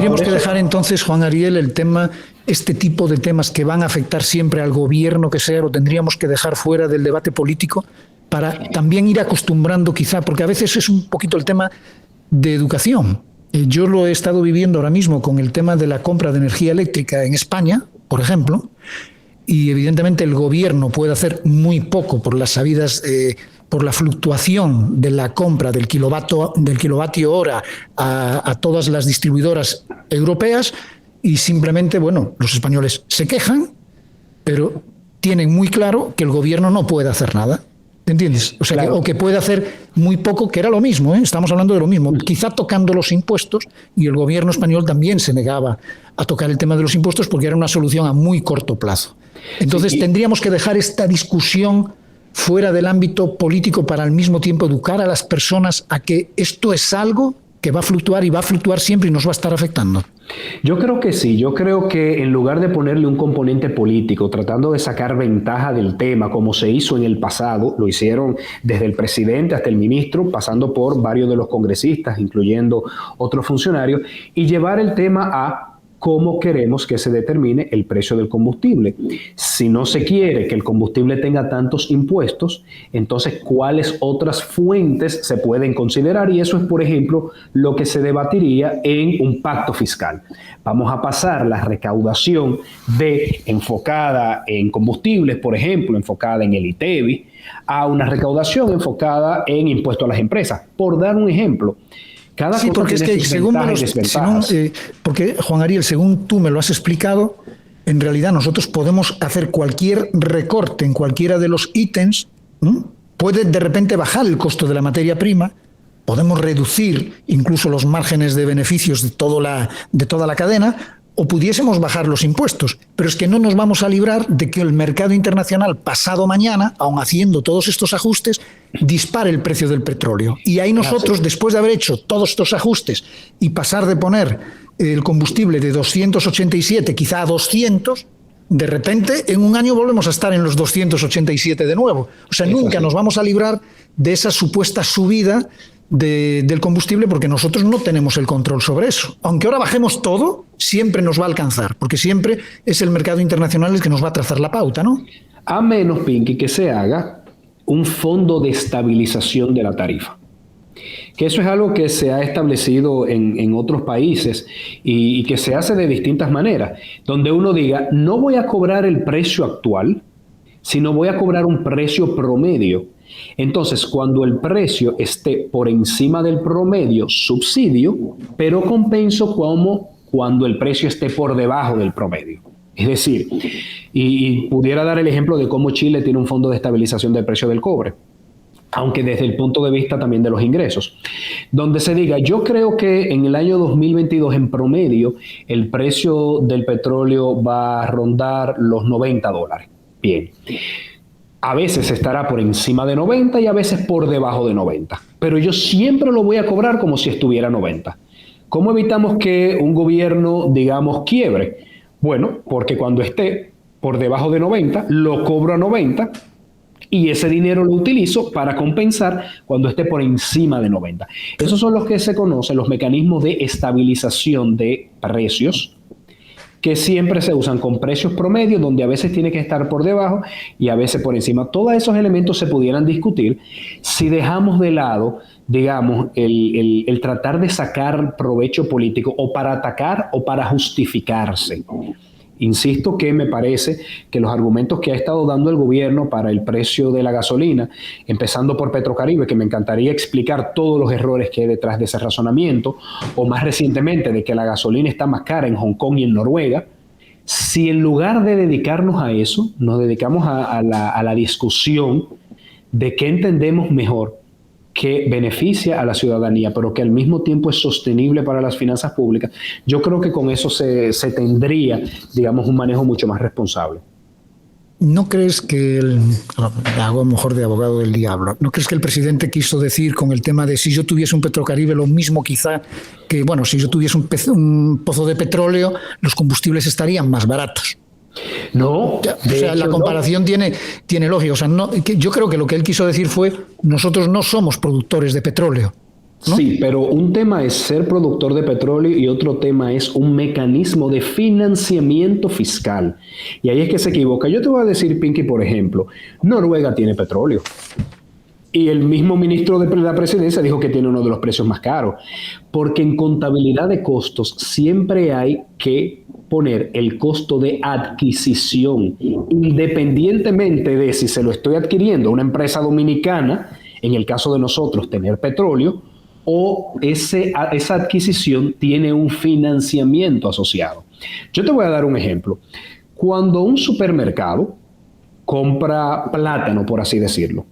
Tendríamos que dejar entonces, Juan Ariel, el tema, este tipo de temas que van a afectar siempre al gobierno que sea, lo tendríamos que dejar fuera del debate político para también ir acostumbrando quizá, porque a veces es un poquito el tema de educación. Yo lo he estado viviendo ahora mismo con el tema de la compra de energía eléctrica en España, por ejemplo, y evidentemente el gobierno puede hacer muy poco por las sabidas, por la fluctuación de la compra del kilovatio hora a todas las distribuidoras europeas, y simplemente, bueno, los españoles se quejan, pero tienen muy claro que el gobierno no puede hacer nada. ¿Te entiendes? O sea, claro. que puede hacer muy poco, que era lo mismo, ¿eh? Estamos hablando de lo mismo. Quizá tocando los impuestos, y el gobierno español también se negaba a tocar el tema de los impuestos porque era una solución a muy corto plazo. Entonces tendríamos que dejar esta discusión fuera del ámbito político para al mismo tiempo educar a las personas a que esto es algo que va a fluctuar y va a fluctuar siempre y nos va a estar afectando. Yo creo que sí, yo creo que en lugar de ponerle un componente político, tratando de sacar ventaja del tema, como se hizo en el pasado, lo hicieron desde el presidente hasta el ministro, pasando por varios de los congresistas, incluyendo otros funcionarios, y llevar el tema a cómo queremos que se determine el precio del combustible. Si no se quiere que el combustible tenga tantos impuestos, entonces, ¿cuáles otras fuentes se pueden considerar? Y eso es, por ejemplo, lo que se debatiría en un pacto fiscal. Vamos a pasar la recaudación enfocada en combustibles, por ejemplo, enfocada en el ITEVI, a una recaudación enfocada en impuestos a las empresas, por dar un ejemplo. Sí, porque es que porque Juan Ariel, según tú me lo has explicado, en realidad nosotros podemos hacer cualquier recorte en cualquiera de los ítems, puede de repente bajar el costo de la materia prima, podemos reducir incluso los márgenes de beneficios de toda la cadena, o pudiésemos bajar los impuestos, pero es que no nos vamos a librar de que el mercado internacional pasado mañana, aun haciendo todos estos ajustes, dispare el precio del petróleo. Y ahí nosotros, después de haber hecho todos estos ajustes y pasar de poner el combustible de 287 quizá a 200, de repente en un año volvemos a estar en los 287 de nuevo. O sea, nunca nos vamos a librar de esa supuesta subida del combustible, porque nosotros no tenemos el control sobre eso. Aunque ahora bajemos todo, siempre nos va a alcanzar, porque siempre es el mercado internacional el que nos va a trazar la pauta, ¿no? A menos, Pinky, que se haga un fondo de estabilización de la tarifa. Que eso es algo que se ha establecido en otros países y que se hace de distintas maneras, donde uno diga, no voy a cobrar el precio actual, sino voy a cobrar un precio promedio. Entonces, cuando el precio esté por encima del promedio, subsidio, pero compenso como cuando el precio esté por debajo del promedio. Es decir, y pudiera dar el ejemplo de cómo Chile tiene un fondo de estabilización del precio del cobre, aunque desde el punto de vista también de los ingresos, donde se diga, yo creo que en el año 2022 en promedio el precio del petróleo va a rondar los $90. Bien. A veces estará por encima de 90 y a veces por debajo de 90. Pero yo siempre lo voy a cobrar como si estuviera 90. ¿Cómo evitamos que un gobierno, digamos, quiebre? Bueno, porque cuando esté por debajo de 90, lo cobro a 90 y ese dinero lo utilizo para compensar cuando esté por encima de 90. Esos son los que se conocen, los mecanismos de estabilización de precios, que siempre se usan con precios promedios, donde a veces tiene que estar por debajo y a veces por encima. Todos esos elementos se pudieran discutir si dejamos de lado, digamos, el tratar de sacar provecho político o para atacar o para justificarse. Insisto que me parece que los argumentos que ha estado dando el gobierno para el precio de la gasolina, empezando por Petrocaribe, que me encantaría explicar todos los errores que hay detrás de ese razonamiento, o más recientemente de que la gasolina está más cara en Hong Kong y en Noruega, si en lugar de dedicarnos a eso, nos dedicamos a la discusión de qué entendemos mejor, que beneficia a la ciudadanía, pero que al mismo tiempo es sostenible para las finanzas públicas, yo creo que con eso se tendría, digamos, un manejo mucho más responsable. ¿No crees que hago a lo mejor de abogado del diablo, ¿no crees que el presidente quiso decir con el tema de si yo tuviese un Petrocaribe lo mismo quizá que, bueno, si yo tuviese un pozo de petróleo, los combustibles estarían más baratos? No, o sea, la comparación no tiene lógica. O sea, yo creo que lo que él quiso decir fue, nosotros no somos productores de petróleo. ¿no? Sí, pero un tema es ser productor de petróleo y otro tema es un mecanismo de financiamiento fiscal. Y ahí es que se equivoca. Yo te voy a decir, Pinky, por ejemplo, Noruega tiene petróleo. Y el mismo ministro de la presidencia dijo que tiene uno de los precios más caros. Porque en contabilidad de costos siempre hay que poner el costo de adquisición, independientemente de si se lo estoy adquiriendo a una empresa dominicana, en el caso de nosotros tener petróleo, o esa adquisición tiene un financiamiento asociado. Yo te voy a dar un ejemplo. Cuando un supermercado compra plátano, por así decirlo,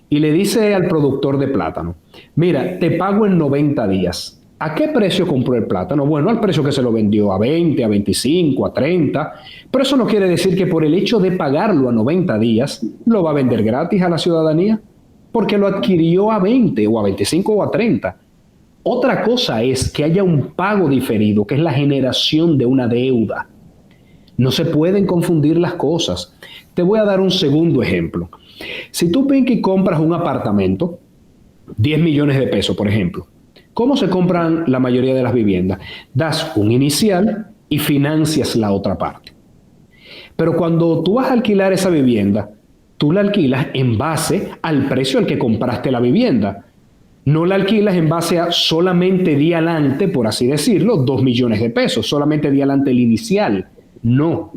y le dice al productor de plátano, mira, te pago en 90 días. ¿A qué precio compró el plátano? Bueno, al precio que se lo vendió, a 20, a 25, a 30. Pero eso no quiere decir que por el hecho de pagarlo a 90 días, lo va a vender gratis a la ciudadanía, porque lo adquirió a 20 o a 25 o a 30. Otra cosa es que haya un pago diferido, que es la generación de una deuda. No se pueden confundir las cosas. Te voy a dar un segundo ejemplo. Si tú, Pinky, compras un apartamento, 10 millones de pesos, por ejemplo, ¿cómo se compran la mayoría de las viviendas? Das un inicial y financias la otra parte. Pero cuando tú vas a alquilar esa vivienda, tú la alquilas en base al precio al que compraste la vivienda. No la alquilas en base a solamente di adelante, por así decirlo, 2 millones de pesos, solamente di adelante el inicial. No,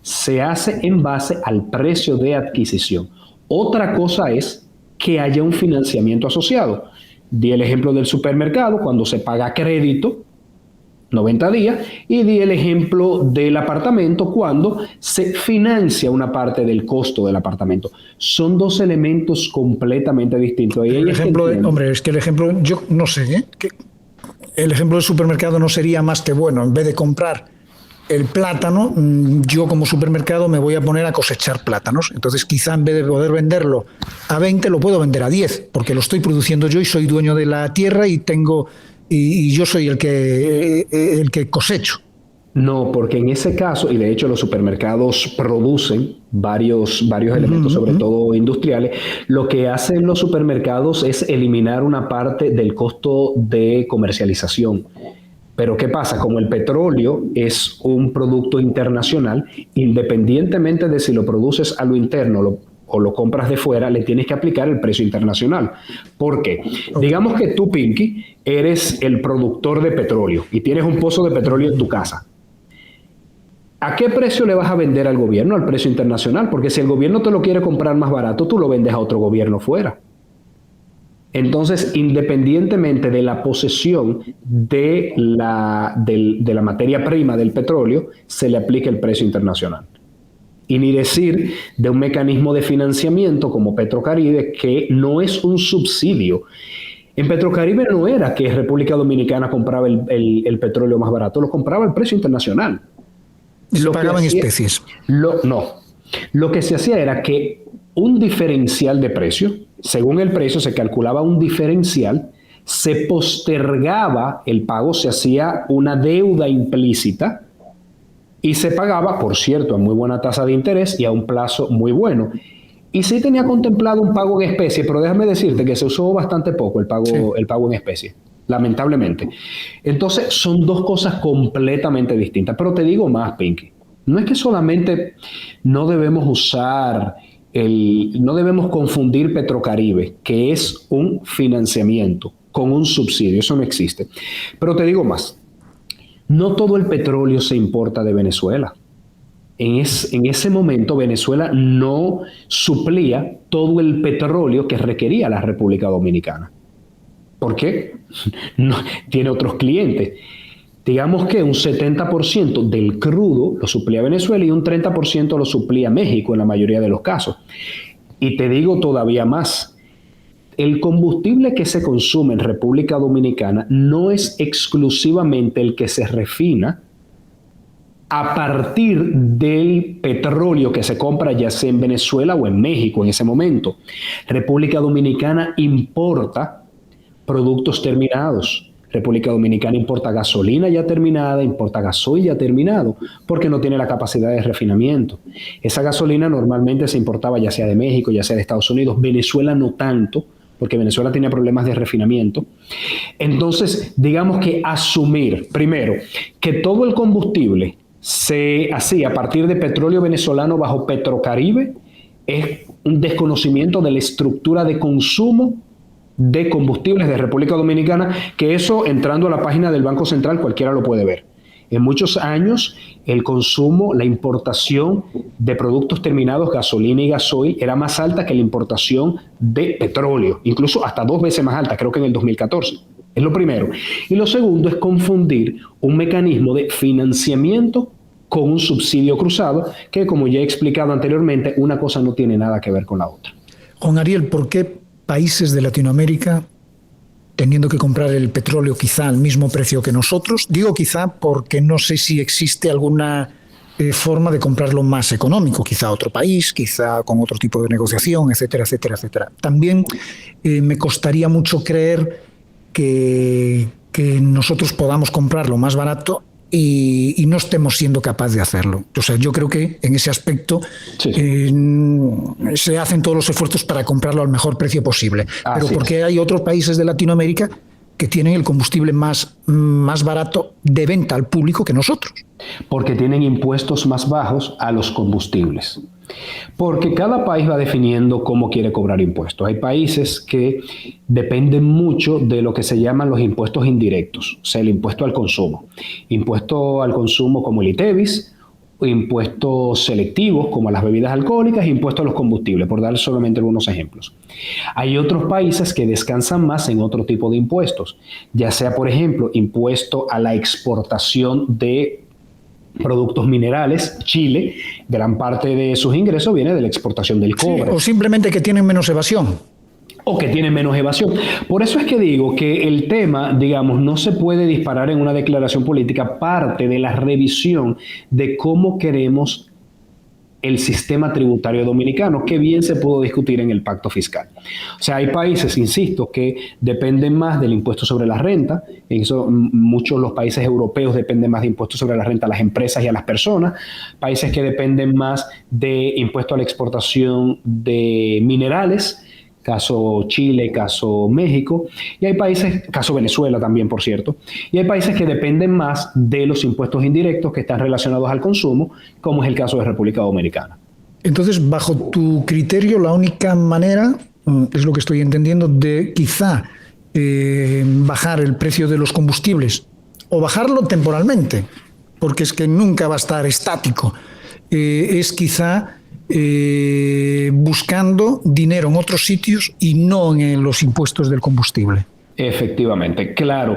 se hace en base al precio de adquisición. Otra cosa es que haya un financiamiento asociado. Di el ejemplo del supermercado, cuando se paga a crédito, 90 días, y di el ejemplo del apartamento cuando se financia una parte del costo del apartamento. Son dos elementos completamente distintos. El ejemplo, hombre, es que el ejemplo, yo no sé, ¿eh? Que el ejemplo del supermercado no sería más que, bueno, en vez de comprar el plátano, yo como supermercado me voy a poner a cosechar plátanos. Entonces quizá en vez de poder venderlo a 20, lo puedo vender a 10, porque lo estoy produciendo yo y soy dueño de la tierra y tengo y yo soy el que cosecho. No, porque en ese caso, y de hecho los supermercados producen varios elementos, sobre todo industriales, lo que hacen los supermercados es eliminar una parte del costo de comercialización. Pero ¿qué pasa? Como el petróleo es un producto internacional, independientemente de si lo produces a lo interno o lo compras de fuera, le tienes que aplicar el precio internacional. ¿Por qué? Digamos que tú, Pinky, eres el productor de petróleo y tienes un pozo de petróleo en tu casa. ¿A qué precio le vas a vender al gobierno? Al precio internacional, porque si el gobierno te lo quiere comprar más barato, tú lo vendes a otro gobierno fuera. Entonces, independientemente de la posesión de la materia prima del petróleo, se le aplica el precio internacional. Y ni decir de un mecanismo de financiamiento como Petrocaribe, que no es un subsidio. En Petrocaribe no era que República Dominicana compraba el petróleo más barato, lo compraba al precio internacional. Se pagaba en especies. No. Lo que se hacía era que un diferencial de precio, según el precio se calculaba un diferencial, se postergaba el pago, se hacía una deuda implícita y se pagaba, por cierto, a muy buena tasa de interés y a un plazo muy bueno. Y sí tenía contemplado un pago en especie, pero déjame decirte que se usó bastante poco el pago en especie, lamentablemente. Entonces son dos cosas completamente distintas. Pero te digo más, Pinky, no es que solamente no debemos no debemos confundir Petrocaribe, que es un financiamiento, con un subsidio. Eso no existe. Pero te digo más. No todo el petróleo se importa de Venezuela. En ese momento Venezuela no suplía todo el petróleo que requería la República Dominicana. ¿Por qué? No, tiene otros clientes. Digamos que un 70% del crudo lo suplía Venezuela y un 30% lo suplía México en la mayoría de los casos. Y te digo todavía más. El combustible que se consume en República Dominicana no es exclusivamente el que se refina a partir del petróleo que se compra ya sea en Venezuela o en México en ese momento. República Dominicana importa productos terminados. República Dominicana importa gasolina ya terminada, importa gasoil ya terminado, porque no tiene la capacidad de refinamiento. Esa gasolina normalmente se importaba ya sea de México, ya sea de Estados Unidos. Venezuela no tanto, porque Venezuela tenía problemas de refinamiento. Entonces, digamos que asumir, primero, que todo el combustible se hacía a partir de petróleo venezolano bajo Petrocaribe, es un desconocimiento de la estructura de consumo de combustibles de República Dominicana, que eso, entrando a la página del Banco Central, cualquiera lo puede ver. En muchos años, el consumo, la importación de productos terminados, gasolina y gasoil, era más alta que la importación de petróleo, incluso hasta 2 veces más alta, creo que en el 2014. Es lo primero. Y lo segundo es confundir un mecanismo de financiamiento con un subsidio cruzado, que, como ya he explicado anteriormente, una cosa no tiene nada que ver con la otra. Juan Ariel, ¿por qué países de Latinoamérica, teniendo que comprar el petróleo quizá al mismo precio que nosotros? Digo quizá porque no sé si existe alguna forma de comprarlo más económico, quizá otro país, quizá con otro tipo de negociación, etcétera, etcétera, etcétera. También me costaría mucho creer que nosotros podamos comprarlo más barato y no estemos siendo capaces de hacerlo. O sea, yo creo que en ese aspecto sí. Se hacen todos los esfuerzos para comprarlo al mejor precio posible. Pero porque hay otros países de Latinoamérica que tienen el combustible más barato de venta al público que nosotros. Porque tienen impuestos más bajos a los combustibles. Porque cada país va definiendo cómo quiere cobrar impuestos. Hay países que dependen mucho de lo que se llaman los impuestos indirectos, o sea, el impuesto al consumo. Impuesto al consumo como el ITEVIS, impuestos selectivos como a las bebidas alcohólicas, impuestos a los combustibles, por dar solamente algunos ejemplos. Hay otros países que descansan más en otro tipo de impuestos, ya sea, por ejemplo, impuesto a la exportación de productos minerales. Chile, gran parte de sus ingresos viene de la exportación del cobre. Sí, o simplemente que tienen menos evasión. O que tienen menos evasión. Por eso es que digo que el tema, digamos, no se puede disparar en una declaración política, parte de la revisión de cómo queremos el sistema tributario dominicano, que bien se pudo discutir en el pacto fiscal. O sea, hay países, insisto, que dependen más del impuesto sobre la renta. En eso, muchos de los países europeos dependen más de impuestos sobre la renta a las empresas y a las personas. Países que dependen más de impuesto a la exportación de minerales, caso Chile, caso México, y hay países, caso Venezuela también, por cierto, y hay países que dependen más de los impuestos indirectos que están relacionados al consumo, como es el caso de República Dominicana. Entonces, bajo tu criterio, la única manera, es lo que estoy entendiendo, de quizá bajar el precio de los combustibles, o bajarlo temporalmente, porque es que nunca va a estar estático, es quizá buscando dinero en otros sitios y no en los impuestos del combustible. Efectivamente, claro,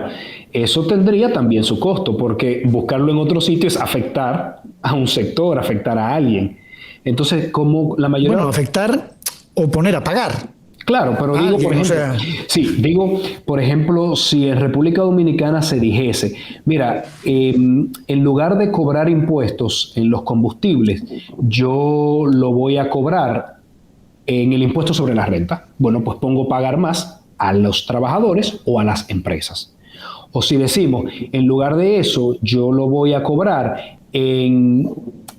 eso tendría también su costo, porque buscarlo en otros sitios es afectar a un sector, afectar a alguien. Entonces, como la mayoría... Bueno, afectar o poner a pagar. Claro, pero digo, por ejemplo, por ejemplo, si en República Dominicana se dijese, mira, en lugar de cobrar impuestos en los combustibles, yo lo voy a cobrar en el impuesto sobre la renta. Bueno, pues pongo pagar más a los trabajadores o a las empresas. O si decimos, en lugar de eso, yo lo voy a cobrar en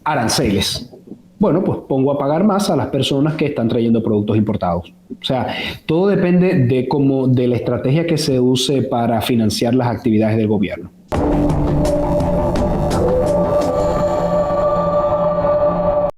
aranceles. Bueno, pues pongo a pagar más a las personas que están trayendo productos importados. O sea, todo depende de la estrategia que se use para financiar las actividades del gobierno.